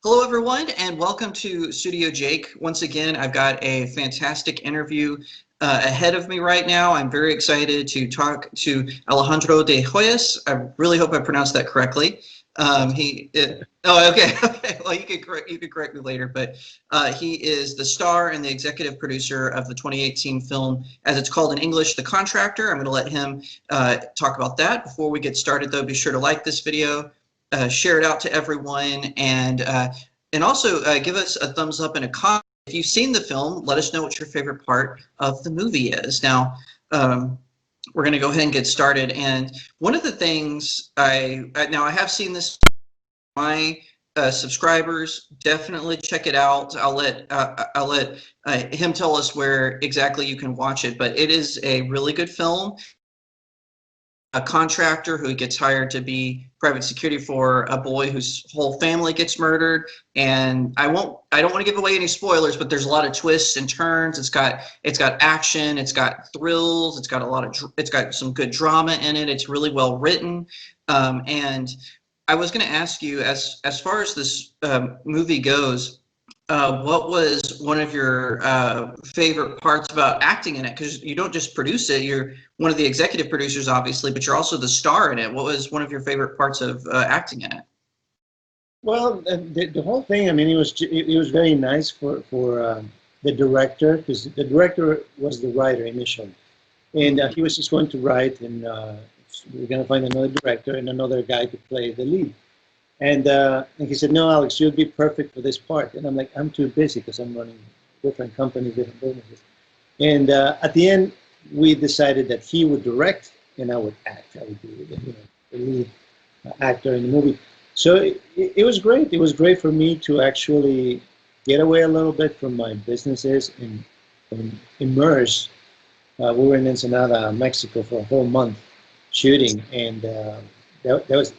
Hello, everyone, and welcome to StudioJake. Once again, I've got a fantastic interview ahead of me right now. I'm very excited to talk to Alejandro De Hoyos. I really hope I pronounced that correctly. Okay. Well, you can correct me later, but he is the star and the executive producer of the 2018 film, as it's called in English, The Contractor. I'm going to let him talk about that. Before we get started, though, be sure to like this video. Share it out to everyone, and also give us a thumbs up and a comment. If you've seen the film, let us know what your favorite part of the movie is. Now, we're going to go ahead and get started. And one of the things I have seen this. My subscribers, definitely check it out. I'll let him tell us where exactly you can watch it. But it is a really good film. A contractor who gets hired to be private security for a boy whose whole family gets murdered. And I don't want to give away any spoilers, but there's a lot of twists and turns. It's got action, it's got thrills, it's got some good drama in it. It's really well written. And I was going to ask you, as far as this movie goes, what was one of your favorite parts about acting in it? Because you don't just produce it; you're one of the executive producers, obviously, but you're also the star in it. What was one of your favorite parts of acting in it? Well, the whole thing. I mean, it was very nice for the director, because the director was the writer initially, and he was just going to write, and we're going to find another director and another guy to play the lead. And he said, "No, Alex, you'll be perfect for this part." And I'm like, "I'm too busy because I'm running different companies, different businesses." And at the end, we decided that he would direct and I would act. I would be the lead actor in the movie. So it was great. It was great for me to actually get away a little bit from my businesses and immerse. We were in Ensenada, Mexico, for a whole month shooting, and that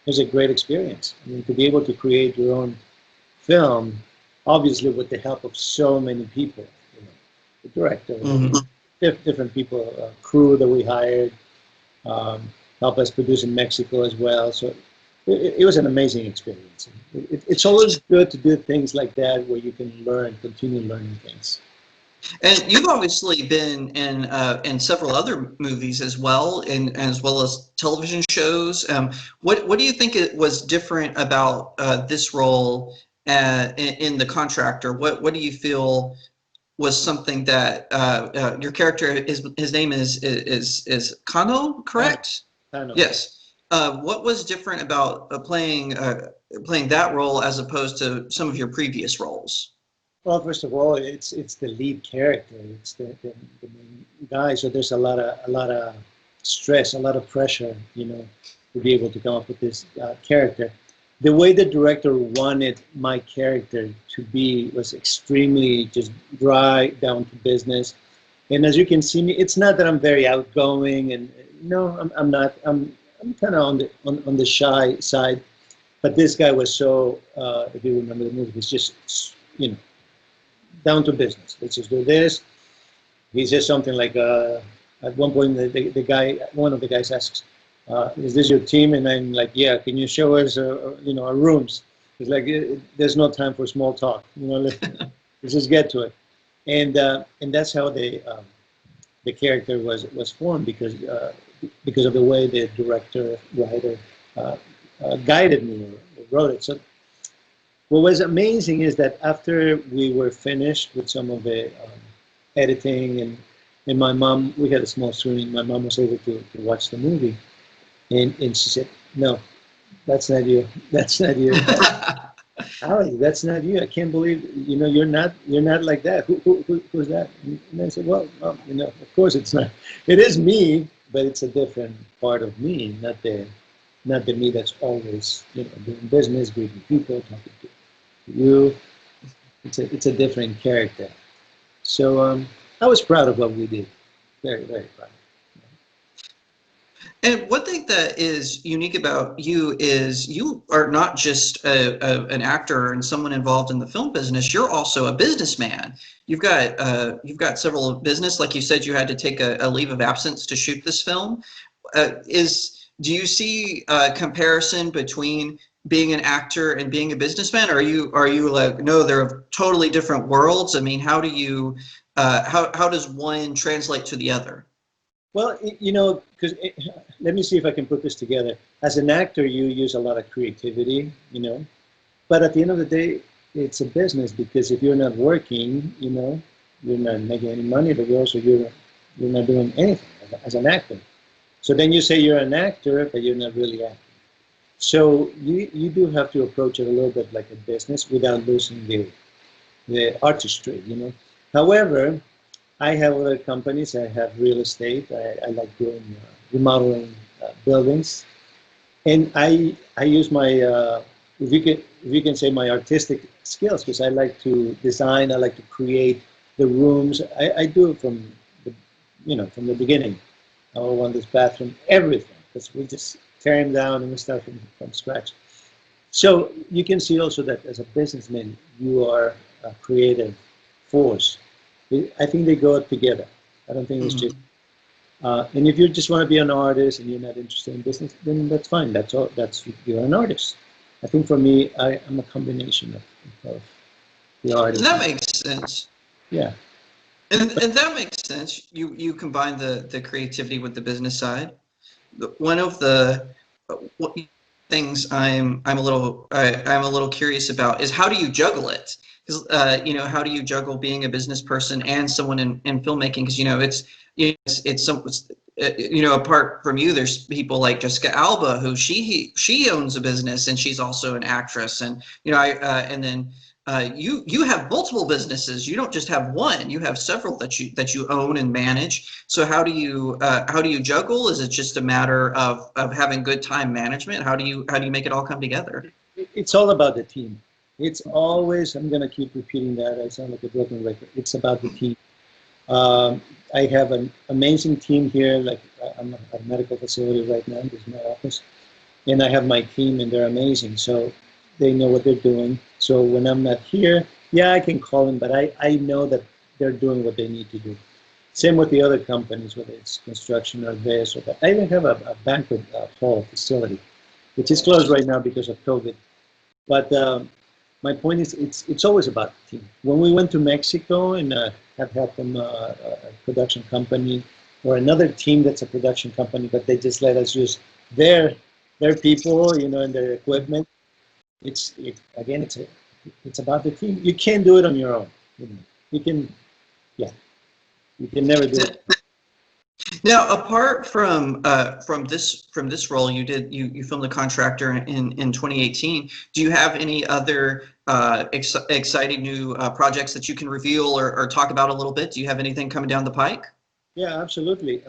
was a great experience. I mean, to be able to create your own film, obviously with the help of so many people, the director, different people, crew that we hired, help us produce in Mexico as well. So it was an amazing experience. It's always good to do things like that where you can continue learning things. And you've obviously been in several other movies as well, as well as television shows. What do you think it was different about this role in The Contractor? What do you feel was something that your character, his name is Kano, correct? Kano. Yes. What was different about playing that role as opposed to some of your previous roles? Well, first of all, it's the lead character. It's the main guy. So there's a lot of stress, a lot of pressure, to be able to come up with this character. The way the director wanted my character to be was extremely just dry, down to business. And as you can see me, it's not that I'm very outgoing, and no, I'm not. I'm kind of on the shy side. But this guy was so. If you remember the movie, he's just down to business. Let's just do this. He says something like, at one point, one of the guys asks, "Is this your team?" And I'm like, "Yeah. Can you show us, our rooms?" It's like, there's no time for small talk. Let's just get to it. And that's how the character was formed, because of the way the writer guided me or wrote it. So what was amazing is that after we were finished with some of the editing, and my mom, we had a small screening, my mom was able to watch the movie, and she said, "No, that's not you. That's not you. Ali, that's not you. I can't believe, you're not like that. Who's that?" And I said, well, of course it's not. It is me, but it's a different part of me, not the me that's always, doing business, greeting people, talking to you. It's a different character. So I was proud of what we did. Very, very proud. And one thing that is unique about you is you are not just an actor and someone involved in the film business. You're also a businessman. You've got several business, like you said, you had to take a leave of absence to shoot this film. Do you see a comparison between being an actor and being a businessman? Or are you like, no, they're totally different worlds? I mean, how do you how does one translate to the other? Well, you know, because let me see if I can put this together. As an actor, you use a lot of creativity, you know, but at the end of the day, it's a business because if you're not working, you know, you're not making any money, but you're not doing anything as an actor. So then you say you're an actor, but you're not really acting. So you do have to approach it a little bit like a business without losing the artistry, you know. However, I have other companies. I have real estate. I like doing remodeling buildings, and I use my if you can say my artistic skills because I like to design. I like to create the rooms. I do it from the from the beginning. I want this bathroom, everything, because we just tear them down and we start from scratch. So you can see also that as a businessman, you are a creative force. I think they go together. I don't think it's just. And if you just want to be an artist and you're not interested in business, then that's fine. That's all. That's you're an artist. I think for me, I'm a combination of the artist. That makes sense. Yeah. And that makes sense. You combine the creativity with the business side. One of the things I'm a little curious about is how do you juggle it? Because how do you juggle being a business person and someone in filmmaking? Because it's some apart from you, there's people like Jessica Alba who she owns a business and she's also an actress, and and then you have multiple businesses. You don't just have one. You have several that you own and manage. So how do you juggle? Is it just a matter of having good time management? How do you make it all come together? It's all about the team. It's always, I'm going to keep repeating that. I sound like a broken record. It's about the team. I have an amazing team here. Like I'm at a medical facility right now. This is my office. And I have my team and they're amazing. So they know what they're doing. So when I'm not here, yeah, I can call them, but I know that they're doing what they need to do. Same with the other companies, whether it's construction or this or that. I even have a banquet hall facility, which is closed right now because of COVID. But my point is, it's always about the team. When we went to Mexico and have helped them a production company or another team that's a production company, but they just let us use their people, and their equipment. Again, it's about the team. You can't do it on your own. You can, yeah, you can never do it. Now, apart from this role, you filmed The Contractor in 2018. Do you have any other exciting new projects that you can reveal or talk about a little bit? Do you have anything coming down the pike? Yeah, absolutely.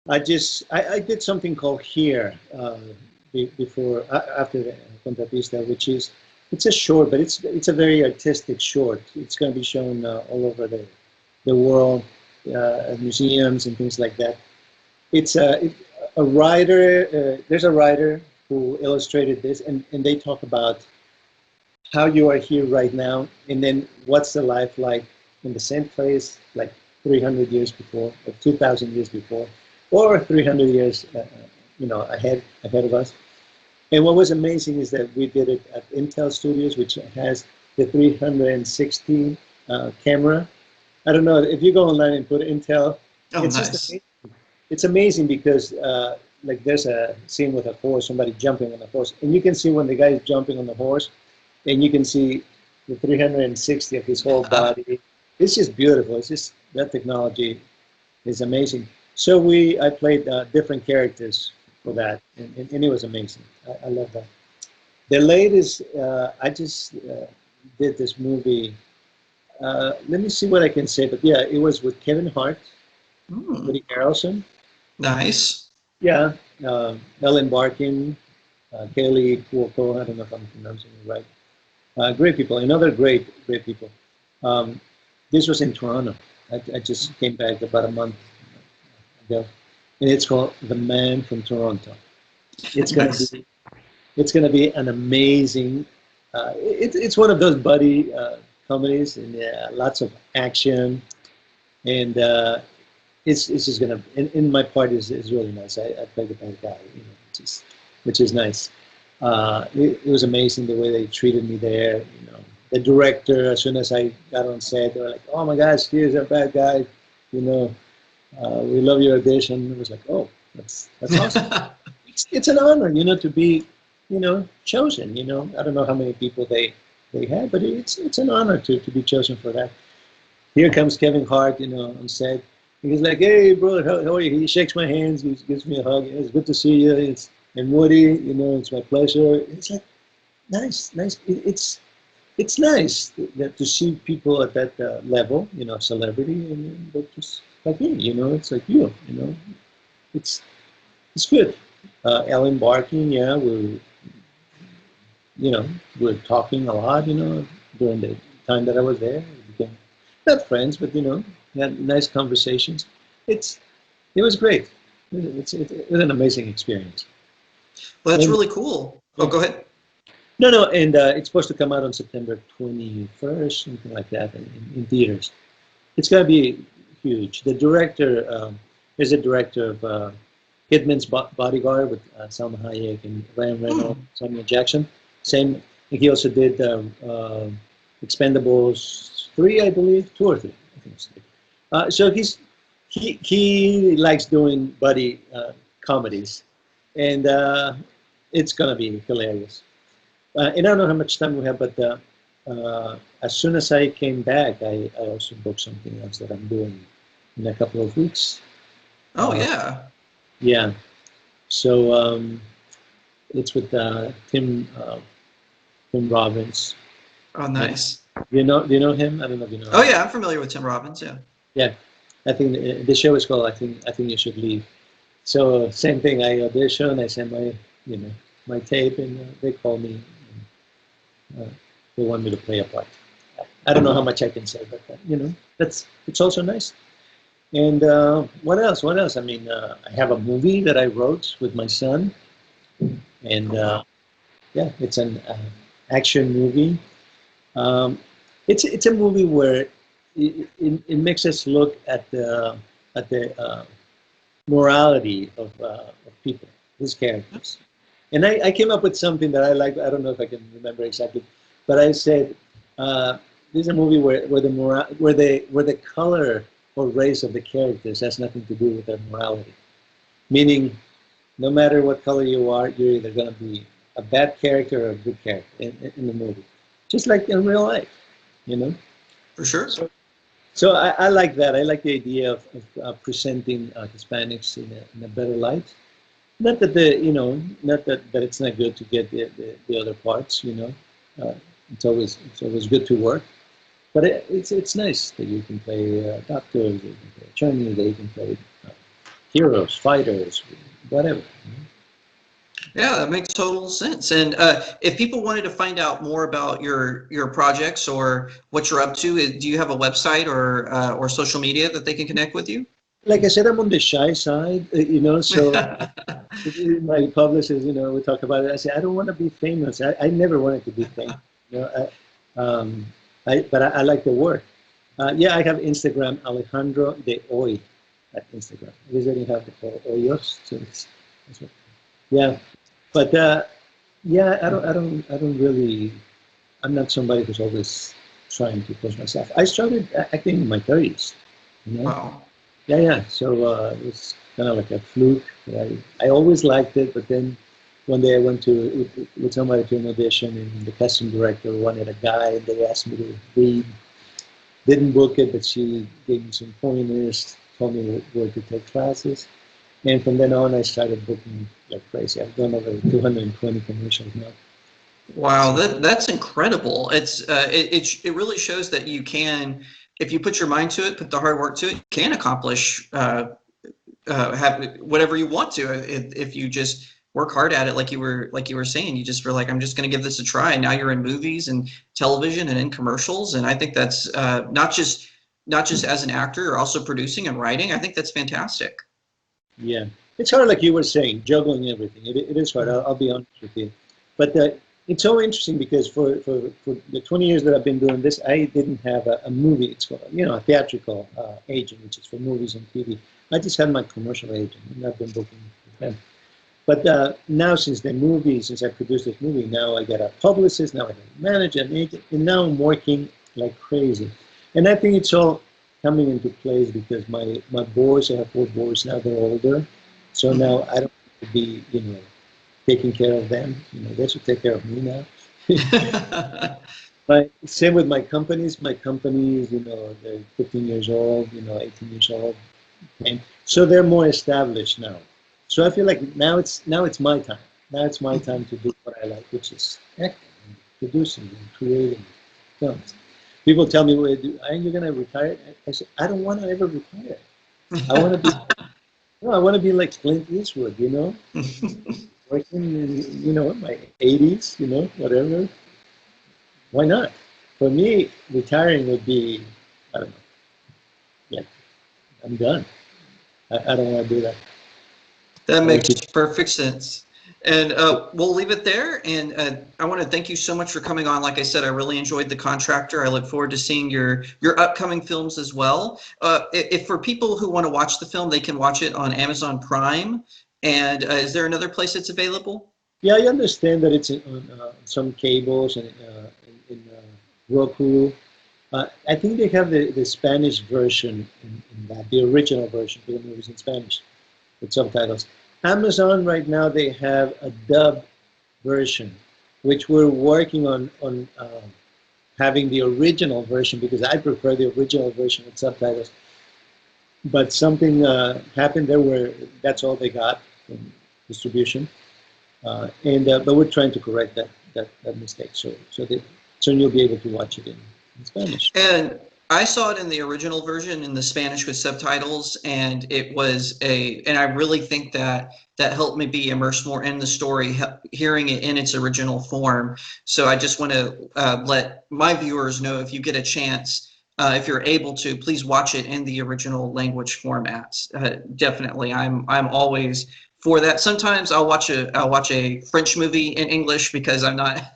I did something called Here after the Contratista, which is it's a short, but it's a very artistic short. It's going to be shown all over the world at museums and things like that. It's a writer. There's a writer who illustrated this, and they talk about how you are here right now, and then what's the life like in the same place, like 300 years before, or 2,000 years before, or 300 years, ahead of us. And what was amazing is that we did it at Intel Studios, which has the 360 camera. I don't know if you go online and put Intel. Oh, It's nice. just amazing. It's amazing because like there's a scene with a horse, somebody jumping on the horse, and you can see when the guy is jumping on the horse, and you can see the 360 of his whole body. It's just beautiful. It's just that technology is amazing. So I played different characters for that, and it was amazing. I love that. The latest, I just did this movie. Let me see what I can say, but yeah, it was with Kevin Hart, Woody Harrelson. Nice. Yeah, Ellen Barkin, Kaylee Cuoco. I don't know if I'm pronouncing it right. Great people, and other great people. This was in Toronto. I just came back about a month ago, and it's called The Man from Toronto. It's gonna be an amazing. It's one of those buddy comedies, and lots of action, and it's just gonna. And my part is really nice. I play the bad guy. Just which is nice. It was amazing the way they treated me there. You know, the director, as soon as I got on set, they were like, "Oh my gosh, here's a bad guy. You know, we love your audition." It was like, "Oh, that's awesome." It's an honor, you know, to be, you know, chosen. You know, I don't know how many people they had, but it's an honor to be chosen for that. Here comes Kevin Hart, you know, on set. He's like, "Hey, bro, how are you?" He shakes my hands, he gives me a hug. "It's good to see you." And Woody, you know, it's my pleasure. It's like nice. It's nice that to see people at that level, you know, celebrity, and they're just like me, you know. It's like you know. It's it's good. Ellen Barkin, yeah, you know, we're talking a lot, you know, during the time that I was there. We became not friends, but you know, had nice conversations. It's it was great. It was an amazing experience. Well, that's And really cool. Oh, go ahead. no, and it's supposed to come out on September 21st, something like that, in theaters. It's going to be huge. The director is a director of Kidman's Bodyguard with Salma Hayek and Ryan Reynolds, Hmm. Samuel Jackson. Same. He also did Expendables 3, I believe, 2 or 3. I think it's 3. So he likes doing buddy comedies, and it's going to be hilarious. And I don't know how much time we have, but as soon as I came back, I also booked something else that I'm doing in a couple of weeks. Oh, Uh, yeah. yeah, so it's with Tim Robbins. Oh, Uh, nice. do you know him? I don't know if you know Oh, him. yeah, I'm familiar with Tim Robbins. Yeah. Yeah, I think the show is called I think you should leave. So same thing. I audition. I send my you know my tape, and they call me. And, they want me to play a part. I don't know how much I can say, but you know that's it's also nice. And what else? What else? I mean, I have a movie that I wrote with my son, and Oh, wow. yeah, it's an action movie. Um, it's a movie where it makes us look at the morality of people, his characters. And I came up with something that I like. I don't know if I can remember exactly, but I said this is a movie where where the color or race of the characters has nothing to do with their morality. Meaning, no matter what color you are, you're either going to be a bad character or a good character in the movie, just like in real life, you know. For sure. So, so I like that. I like the idea of presenting Hispanics in a better light. Not that not that it's not good to get the other parts, you know. It's always good to work, but it's nice that you can play doctors, that you can play attorneys, that you can play uh, heroes, fighters, whatever. You know? Yeah, that makes total sense. And if people wanted to find out more about your projects or what you're up to, do you have a website or social media that they can connect with you? Like I said, I'm on the shy side, you know. So my publicist, you know, we talk about it. I say I don't want to be famous. I never wanted to be famous. You know, but I like the work. Yeah, I have Instagram, Alejandro De Hoy at Instagram. I usually have the Hoyos. So that's what, yeah, but yeah, I don't really. I'm not somebody who's always trying to push myself. I started acting in my 30s. You know? Wow. Yeah. So it was kind of like a fluke. I always liked it, but then one day I went to with somebody to an audition, and the casting director wanted a guy, and they asked me to read. Didn't book it, but she gave me some pointers, told me where to take classes. And from then on, I started booking like crazy. I've done over 220 commercials now. Wow, that's incredible. It really shows that you can, if you put your mind to it, put the hard work to it, you can accomplish have whatever you want to if you just work hard at it, like you were saying. You just were like, I'm just going to give this a try. And now you're in movies and television and in commercials, and I think that's not just as an actor, you're also producing and writing. I think that's fantastic. Yeah, it's hard, like you were saying, juggling everything. It is hard. I'll be honest with you, but it's so interesting because for the 20 years that I've been doing this, I didn't have a movie. It's called, you know, a theatrical agent, which is for movies and TV. I just had my commercial agent, and I've been booking with them. But now, since I produced this movie, now I got a publicist, now I got a manager, an agent, and now I'm working like crazy. And I think it's all coming into place because my boys, I have 4 boys now, they're older. So now I don't have to be, taking care of them. They should take care of me now. But same with my companies. My companies, they're 15 years old, 18 years old. And so they're more established now. So I feel like now it's my time. Now it's my time to do what I like, which is acting and producing and creating films. People tell me, well, aren't you going to retire? I said, I don't want to ever retire. I want to be, I want to be like Clint Eastwood, working in, my 80s, whatever. Why not? For me, retiring would be, I don't know. Yeah, I'm done. I don't want to do that. That makes perfect sense. And we'll leave it there. And I want to thank you so much for coming on. Like I said, I really enjoyed The Contractor. I look forward to seeing your upcoming films as well. If for people who want to watch the film, they can watch it on Amazon Prime. And is there another place it's available? Yeah, I understand that it's on some cables and in Roku. I think they have the Spanish version in that, the original version, because the movie's in Spanish with subtitles. Amazon right now, they have a dub version, which we're working on having the original version, because I prefer the original version with subtitles. But something happened there where that's all they got from distribution. But we're trying to correct that mistake. So you'll be able to watch it in Spanish. And I saw it in the original version in the Spanish with subtitles, and and I really think that helped me be immersed more in the story, hearing it in its original form. So I just want to let my viewers know, if you get a chance, if you're able to, please watch it in the original language formats. Definitely, I'm always for that. Sometimes I'll watch a French movie in English because I'm not.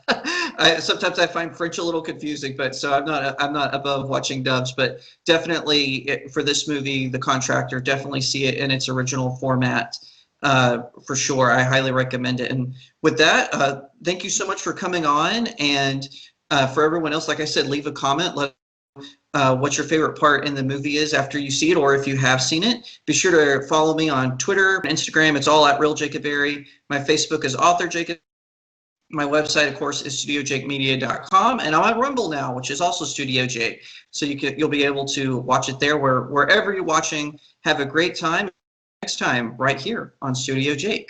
Sometimes I find French a little confusing, but so I'm not above watching dubs. But definitely for this movie, The Contractor, definitely see it in its original format for sure. I highly recommend it. And with that, thank you so much for coming on. And for everyone else, like I said, leave a comment. Let what your favorite part in the movie is after you see it, or if you have seen it. Be sure to follow me on Twitter, Instagram. It's all at Real Jacob Berry. My Facebook is Author Jacob. My website, of course, is StudioJakeMedia.com, and I'm on Rumble now, which is also Studio Jake. So you'll be able to watch it there. Wherever you're watching, have a great time. Next time, right here on Studio Jake.